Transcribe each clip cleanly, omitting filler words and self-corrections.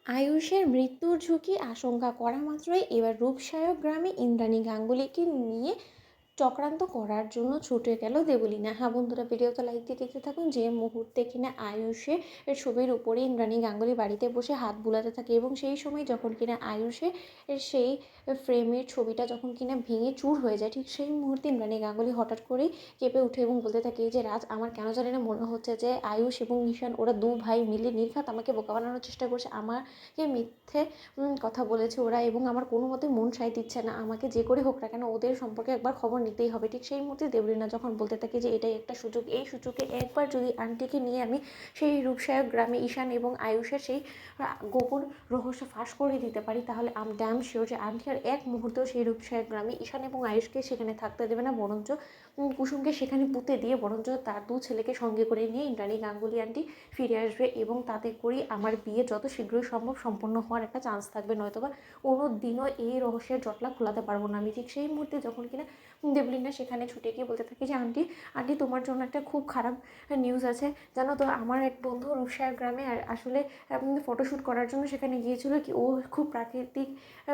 আয়ুষের মৃত্যুর ঝুঁকি আশঙ্কা করা মাত্রই এবার রূপসায়ক গ্রামে ইন্দ্রাণী গাঙ্গুলিকে নিয়ে চক্রান্ত করার জন্য ছুটে গেল দেবলীনা। হ্যাঁ বন্ধুরা, ভিডিওটা লাইক দিয়ে দেখতে থাকুন। যে মুহূর্তে কিনা আয়ুষে এর ছবির উপরে ইন্দ্রাণী গাঙ্গুলি বাড়িতে বসে হাত বুলাতে থাকে এবং সেই সময় যখন কিনা আয়ুষে এর সেই ফ্রেমের ছবিটা যখন কিনা ভেঙে চুর হয়ে যায়, ঠিক সেই মুহূর্তে ইন্দ্রাণী গাঙ্গুলি হঠাৎ করেই কেঁপে উঠে এবং বলতে থাকে যে রাজ, আমার কেন জানি না মনে হচ্ছে যে আয়ুষ এবং নিশান ওরা দু ভাই মিলে নির্ঘাত আমাকে বোকা বানানোর চেষ্টা করছে, আমাকে মিথ্যে কথা বলেছে ওরা এবং আমার কোনো মতে মন সায় দিচ্ছে না। আমাকে যে করে হোক না কেন ওদের সম্পর্কে একবার খবর নিতেই হবে। ঠিক সেই মুহূর্তে দেবলীনা যখন বলতে থাকে যে এটাই একটা সুযোগ, এই সুযোগে একবার যদি আন্টিকে নিয়ে আমি সেই রূপসায়ক গ্রামে ঈশান এবং আয়ুষের সেই গোপন রহস্য ফাঁস করে দিতে পারি, তাহলে আম ড্যাম শিওর যে আন্টি আর এক মুহূর্তেও সেই রূপসায়ক গ্রামে ঈশান এবং আয়ুষকে সেখানে থাকতে দেবে না, বরঞ্চ কুসুমকে সেখানে পুঁতে দিয়ে বরঞ্চ তার দু ছেলেকে সঙ্গে করে নিয়ে ইন্দ্রাণী গাঙ্গুলি আন্টি ফিরে আসবে এবং তাতে করেই আমার বিয়ে যত শীঘ্রই সম্ভব সম্পন্ন হওয়ার একটা চান্স থাকবে, নয়তোবা কোনো দিনও এই রহস্যের জটলা খোলাতে পারবো না আমি। ঠিক সেই মুহূর্তে যখন কিনা দেবলীনা সেখানে ছুটে গিয়ে বলতে থাকে যে আন্টি আন্টি তোমার জন্য একটা খুব খারাপ নিউজ আছে, জানো তো আমার এক বন্ধু রূপসায়ক গ্রামে আসলে ফটোশ্যুট করার জন্য সেখানে গিয়েছিল। কি ও খুব প্রাকৃতিক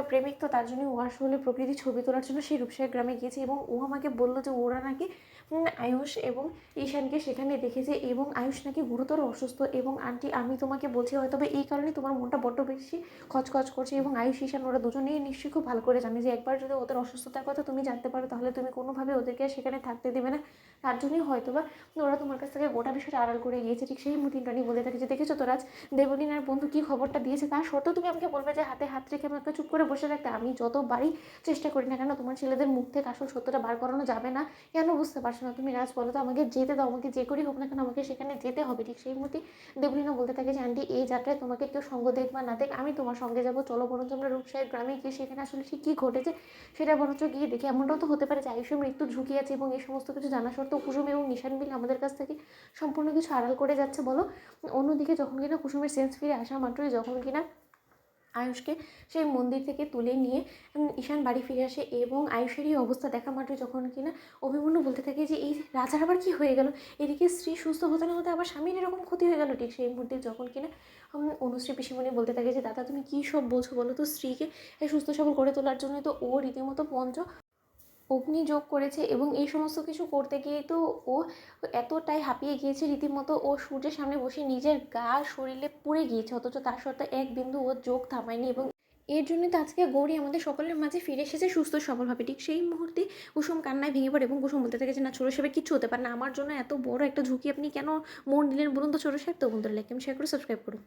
প্রেমিক, তো তার জন্য ও আসলে প্রকৃতির ছবি তোলার জন্য সেই রূপসায়ক গ্রামে গিয়েছে এবং ও আমাকে বললো যে ওরা নাকি আয়ুষ এবং ঈশানকে সেখানে দেখেছে এবং আয়ুষ নাকি গুরুতর অসুস্থ। এবং আন্টি আমি তোমাকে বলছি হয়তো এই কারণেই তোমার মনটা বড্ড বেশি খচখচ করছে এবং আয়ুষ ঈশান ওরা দুজনেই নিশ্চয়ই খুব ভালো করে জানে যে একবার যদি ওদের অসুস্থতার কথা তুমি জানতে পারো তাহলে তুমি কোনোভাবে ওদেরকে সেখানে থাকতে দেবে না, তার জন্যই হয়তোবা ওরা তোমার কাছ থেকে গোটা বিষয়টা আড়াল করে গিয়েছে। ঠিক সেই মুহূর্তে ইন্দ্রাণী বলে থাকে যে দেখেছো তো রাজ, দেবলীনার বন্ধু কী খবরটা দিয়েছে, তার সত্ত্বেও তুমি আমাকে বলবে যে হাতে হাত রেখে আমাকে চুপ করে বসে থাকতে। আমি যতবারই চেষ্টা করি না কেন তোমার ছেলেদের মুখ থেকে আসল সত্যটা বার করানো যাবে না, কেন বুঝতে পারছো না তুমি রাজ? বলো তো, আমাকে যেতে দাও, আমাকে যে করেই হোক না কেন আমাকে সেখানে যেতে হবে। ঠিক সেই মুহূর্তে দেবলীনা বলতে থাকে যে আন্টি এই যাত্রায় তোমাকে কেউ সঙ্গ দেখ বা না দেখ আমি তোমার সঙ্গে যাবো, চলো বরঞ্চ আমরা রূপসায়ক গ্রামে গিয়ে সেখানে আসলে ঠিক কী ঘটেছে সেটা বরঞ্চ গিয়ে দেখি। এমনটাও তো হতে পারে যে আয়ুষের মৃত্যুর ঝুঁকি আছে এবং এই সমস্ত কিছু জানা সত্ত্বেও কুসুম এবং নিশান মিলে আমাদের কাছ থেকে সম্পূর্ণ কিছু আড়াল করে যাচ্ছে, বলো। অন্যদিকে যখন কিনা কুসুমের সেন্স ফিরে আসা মাত্রই যখন কিনা আয়ুষকে সেই মন্দির থেকে তুলে নিয়ে ঈশান বাড়ি ফিরে আসে এবং আয়ুষের এই অবস্থা দেখা মাত্রই যখন কিনা অভিমন্যু বলতে থাকে যে এই রাজার আবার কী হয়ে গেল, এদিকে স্ত্রী সুস্থ হতে না হতে আবার স্বামীর এরকম ক্ষতি হয়ে গেল। ঠিক সেই মুহূর্তে যখন কিনা অনুশ্রী পিসিমণি বলতে থাকে যে দাদা তুমি কী সব বলছো বলো তো, স্ত্রীকে সুস্থ সবল করে তোলার জন্য তো ও রীতিমতো অগ্নিযোগ করেছে এবং এই সমস্ত কিছু করতে গিয়ে তো ও এতটাই হাঁপিয়ে গিয়েছে, রীতিমতো ও সূর্যের সামনে বসে নিজের গা শরীরে পুড়ে গিয়েছে, অথচ তার সত্ত্বেও এক বিন্দু ও যোগ থামায়নি এবং এর জন্য তো আজকে গৌরী আমাদের সকলের মাঝে ফিরে এসেছে সুস্থ সবলভাবে। ঠিক সেই মুহূর্তে কুসুম কান্নায় ভেঙে পড়ে এবং কুসুম বলতে থাকে যে না ছোটো সাহেবের কিচ্ছু হতে পারে না, আমার জন্য এত বড় একটা ঝুঁকি আপনি কেন মন নিলেন বলুন তো ছোটো সাহেব। তো বন্ধুরা লাইক শেয়ার করে সাবস্ক্রাইব করুন।